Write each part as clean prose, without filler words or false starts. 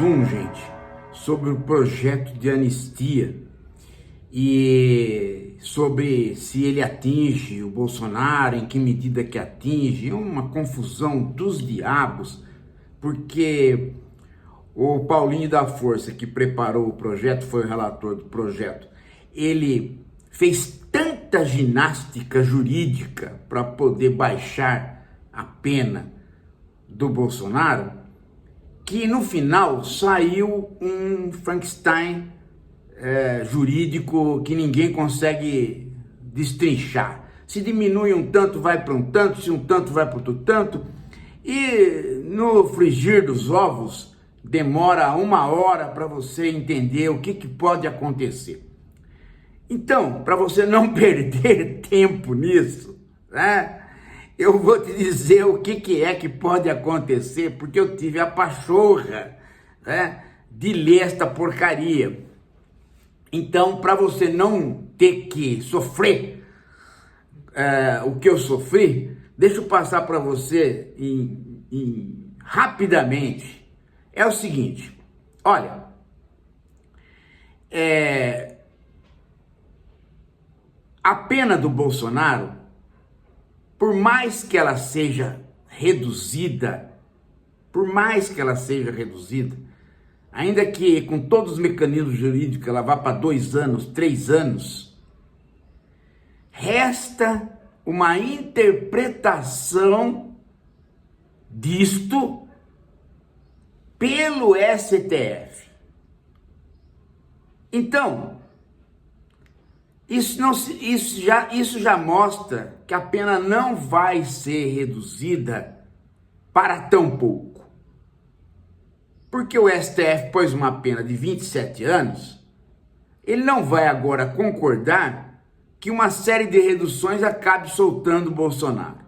zoom, gente, sobre o projeto de anistia e sobre se ele atinge o Bolsonaro, em que medida que atinge. É uma confusão dos diabos, porque o Paulinho da Força, que preparou o projeto, foi o relator do projeto, ele fez tanta ginástica jurídica para poder baixar a pena do Bolsonaro, que no final saiu um Frankenstein jurídico que ninguém consegue destrinchar. Se diminui um tanto, vai para um tanto, se um tanto, vai para outro tanto, e no frigir dos ovos demora 1 hora para você entender o que pode acontecer. Então, para você não perder tempo nisso, né, eu vou te dizer o que é que pode acontecer, porque eu tive a pachorra, né, de ler esta porcaria. Então, para você não ter que sofrer o que eu sofri, deixa eu passar para você rapidamente. É o seguinte, olha, a pena do Bolsonaro, por mais que ela seja reduzida, ainda que com todos os mecanismos jurídicos ela vá para 2 anos, 3 anos, resta uma interpretação disto pelo STF. Então, isso já mostra que a pena não vai ser reduzida para tão pouco. Porque o STF pôs uma pena de 27 anos, ele não vai agora concordar que uma série de reduções acabe soltando o Bolsonaro.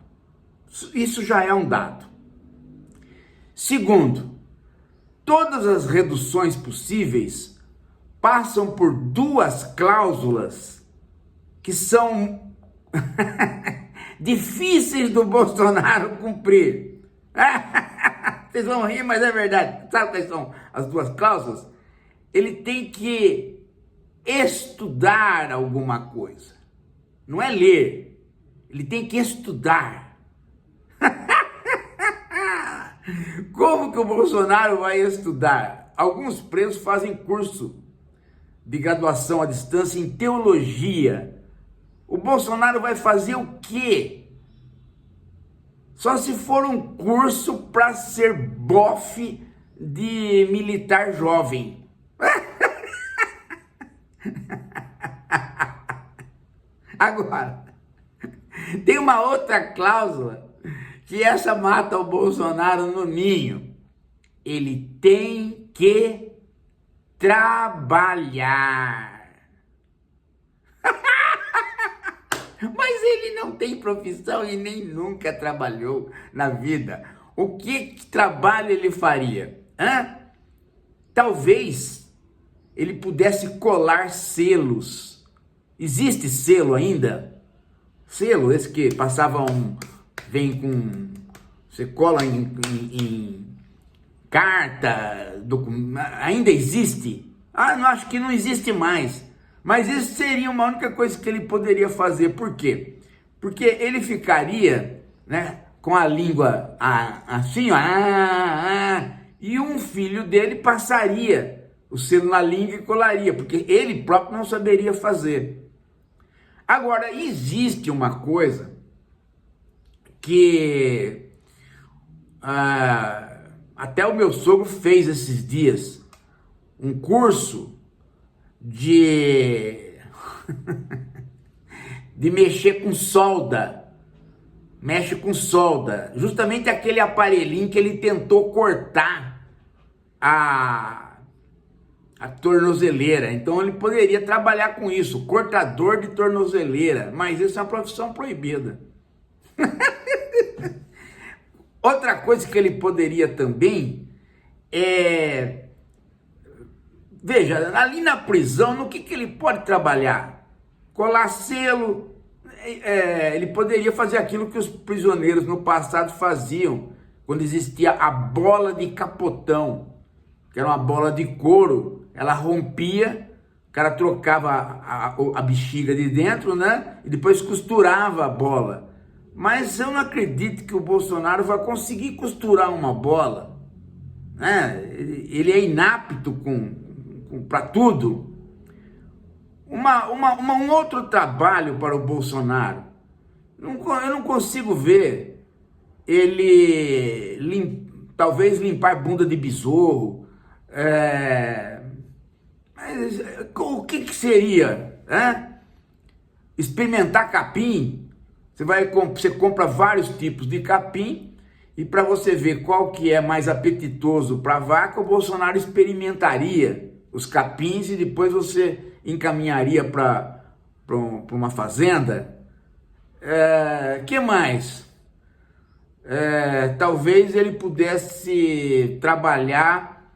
Isso já é um dado. Segundo, todas as reduções possíveis passam por 2 cláusulas que são difíceis do Bolsonaro cumprir. Vocês vão rir, mas é verdade. Sabe quais são as 2 cláusulas? Ele tem que estudar alguma coisa. Não é ler. Ele tem que estudar. Como que o Bolsonaro vai estudar? Alguns presos fazem curso de graduação à distância em teologia. O Bolsonaro vai fazer o quê? Só se for um curso para ser bofe de militar jovem. Agora, tem uma outra cláusula que essa mata o Bolsonaro no ninho. Ele tem que trabalhar. Mas ele não tem profissão e nem nunca trabalhou na vida. O que trabalho ele faria? Talvez ele pudesse colar selos. Existe selo ainda? Selo, esse que passava vem com... Você cola em carta, documento, ainda existe? Não, acho que não existe mais. Mas isso seria uma única coisa que ele poderia fazer. Por quê? Porque ele ficaria, né, com a língua assim, e um filho dele passaria o selo na língua e colaria, porque ele próprio não saberia fazer. Agora, existe uma coisa que até o meu sogro fez esses dias, um curso de mexer com solda, mexe com solda, justamente aquele aparelhinho que ele tentou cortar a tornozeleira. Então ele poderia trabalhar com isso, cortador de tornozeleira, mas isso é uma profissão proibida. Outra coisa que ele poderia também veja, ali na prisão, no que ele pode trabalhar? Colar selo. Ele poderia fazer aquilo que os prisioneiros no passado faziam, quando existia a bola de capotão. que era uma bola de couro, ela rompia, o cara trocava a bexiga de dentro, né? E depois costurava a bola. Mas eu não acredito que o Bolsonaro vai conseguir costurar uma bola, né? Ele é inapto para tudo. Um outro trabalho para o Bolsonaro. Eu não consigo ver ele talvez limpar bunda de besouro. Mas o que seria? Experimentar capim. Você compra vários tipos de capim e para você ver qual que é mais apetitoso para a vaca, o Bolsonaro experimentaria os capins e depois você encaminharia para uma fazenda. Que mais? Talvez ele pudesse trabalhar,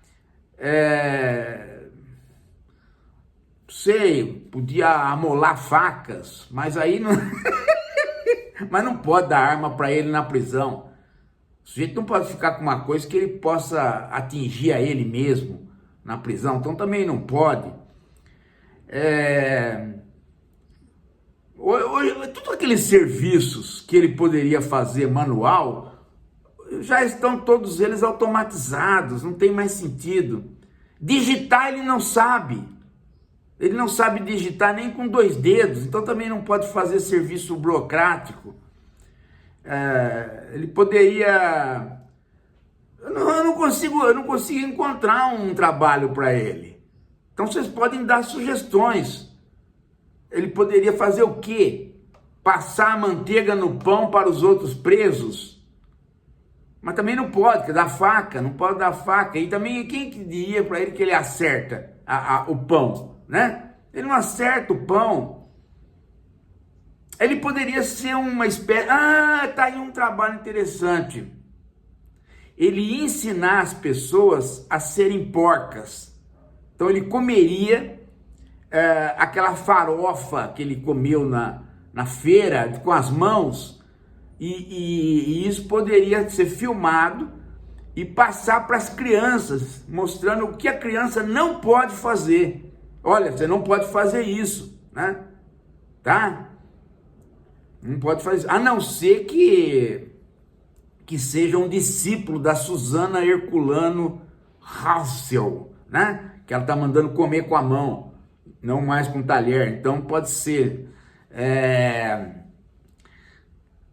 podia amolar facas, mas aí não, mas não pode dar arma para ele na prisão. O sujeito não pode ficar com uma coisa que ele possa atingir a ele mesmo na prisão, então também não pode. Todos aqueles serviços que ele poderia fazer manual, já estão todos eles automatizados, não tem mais sentido. Digitar ele não sabe digitar nem com 2 dedos, então também não pode fazer serviço burocrático. Ele poderia... Eu não consigo encontrar um trabalho para ele. Então vocês podem dar sugestões. Ele poderia fazer o quê? Passar a manteiga no pão para os outros presos? Mas também não pode, que dá faca, não pode dar faca. E também quem que diria para ele que ele acerta o pão, né? Ele não acerta o pão. Ele poderia ser uma espécie... tá aí um trabalho interessante. Ele ensinar as pessoas a serem porcas. Então ele comeria aquela farofa que ele comeu na feira com as mãos, e isso poderia ser filmado e passar para as crianças, mostrando o que a criança não pode fazer. Olha, você não pode fazer isso, né? Tá? Não pode fazer, a não ser que seja um discípulo da Susana Herculano Hassel, né? Que ela tá mandando comer com a mão, não mais com talher. Então pode ser.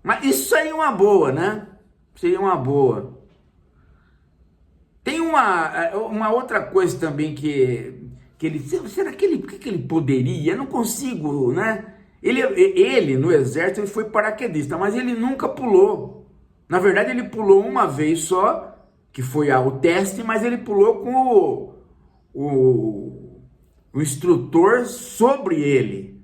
Mas isso seria uma boa, né? Seria uma boa. Tem uma outra coisa também que ele... Será que ele... Por que ele poderia? Eu não consigo, né? Ele no exército, ele foi paraquedista, mas ele nunca pulou. Na verdade, ele pulou uma vez só, que foi o teste, mas ele pulou com o instrutor sobre ele,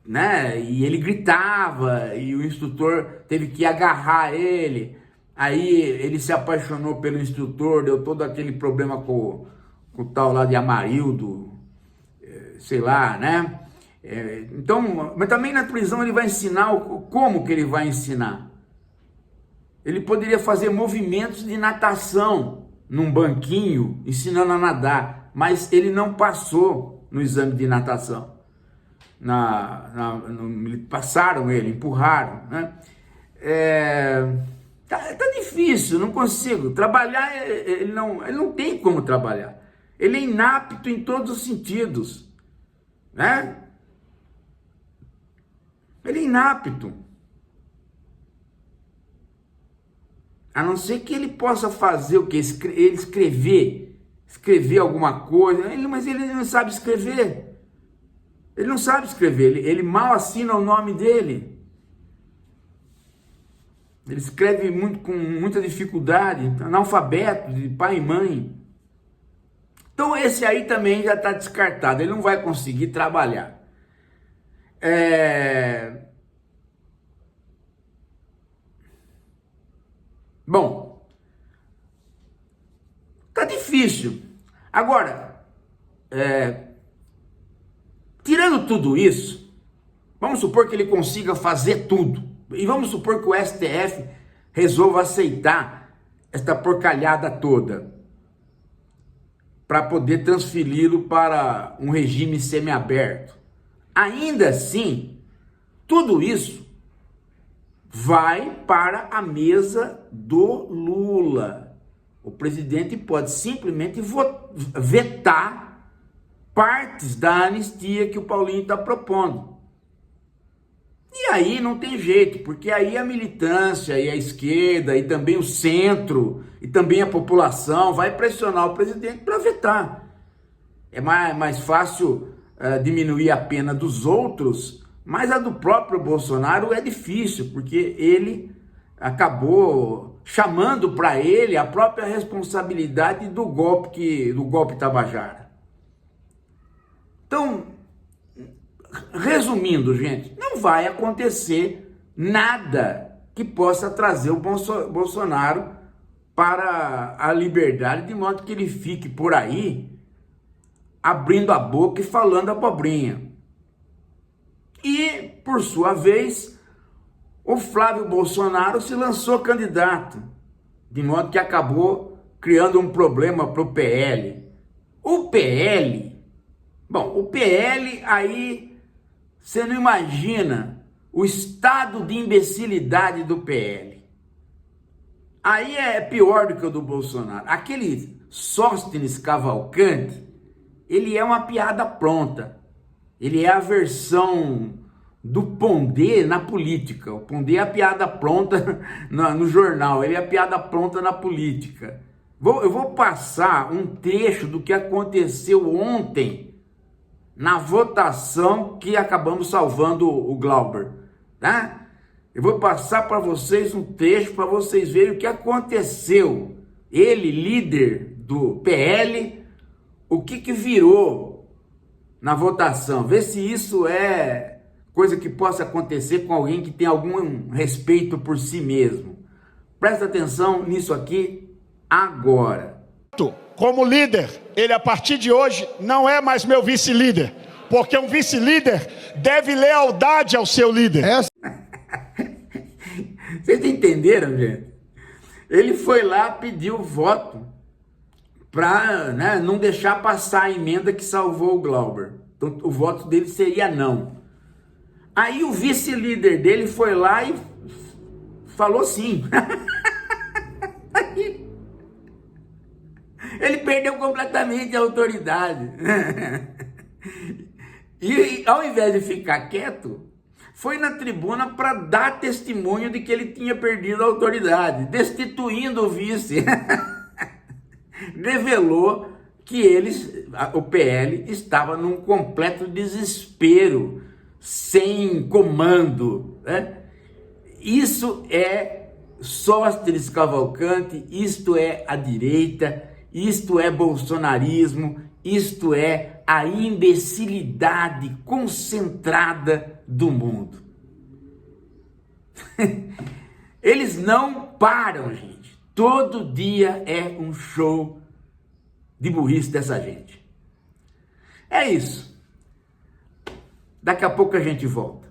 né? E ele gritava, e o instrutor teve que agarrar ele. Aí ele se apaixonou pelo instrutor, deu todo aquele problema com o tal lá de Amarildo, sei lá, né? Então, mas também na prisão ele vai ensinar como que ele vai ensinar. Ele poderia fazer movimentos de natação num banquinho, ensinando a nadar, mas ele não passou no exame de natação. Passaram ele, empurraram, né? Tá difícil, não consigo. Trabalhar, ele não tem como trabalhar. Ele é inapto em todos os sentidos, né? Ele é inapto. A não ser que ele possa fazer o quê? Ele escrever alguma coisa. Mas ele não sabe escrever. Ele não sabe escrever. Ele mal assina o nome dele. Ele escreve com muita dificuldade. Analfabeto, de pai e mãe. Então esse aí também já está descartado. Ele não vai conseguir trabalhar. Bom, tá difícil. Agora, tirando tudo isso, vamos supor que ele consiga fazer tudo. E vamos supor que o STF resolva aceitar esta porcalhada toda. para poder transferi-lo para um regime semiaberto. Ainda assim, tudo isso vai para a mesa do Lula. O presidente pode simplesmente vetar partes da anistia que o Paulinho está propondo. E aí não tem jeito, porque aí a militância e a esquerda e também o centro e também a população vai pressionar o presidente para vetar. É mais fácil diminuir a pena dos outros, mas a do próprio Bolsonaro é difícil, porque ele acabou chamando para ele a própria responsabilidade do golpe Tabajara. Então, resumindo, gente, não vai acontecer nada que possa trazer o Bolsonaro para a liberdade, de modo que ele fique por aí abrindo a boca e falando abobrinha. E, por sua vez, o Flávio Bolsonaro se lançou candidato, de modo que acabou criando um problema para o PL. O PL aí... Você não imagina o estado de imbecilidade do PL. Aí é pior do que o do Bolsonaro. Aquele Sóstenes Cavalcante, ele é uma piada pronta. Ele é a versão do Pondé na política. O Pondé é a piada pronta no jornal, ele é a piada pronta na política. Eu vou passar um trecho do que aconteceu ontem, na votação que acabamos salvando o Glauber, tá? Eu vou passar para vocês um trecho para vocês verem o que aconteceu. Ele, líder do PL, o que virou na votação. Vê se isso é coisa que possa acontecer com alguém que tem algum respeito por si mesmo. Presta atenção nisso aqui agora. Como líder, ele a partir de hoje não é mais meu vice-líder, porque um vice-líder deve lealdade ao seu líder. Vocês entenderam, gente? Ele foi lá pedir o voto para não deixar passar a emenda que salvou o Glauber. Então, o voto dele seria não. Aí o vice-líder dele foi lá e falou sim. Ele perdeu completamente a autoridade. E ao invés de ficar quieto, foi na tribuna para dar testemunho de que ele tinha perdido a autoridade, destituindo o vice. Revelou que o PL estava num completo desespero, sem comando, né? Isso é Sóstenes Cavalcante, isto é a direita, isto é bolsonarismo, isto é a imbecilidade concentrada do mundo. Eles não param, gente. Todo dia é um show de burrice dessa gente. É isso. Daqui a pouco a gente volta.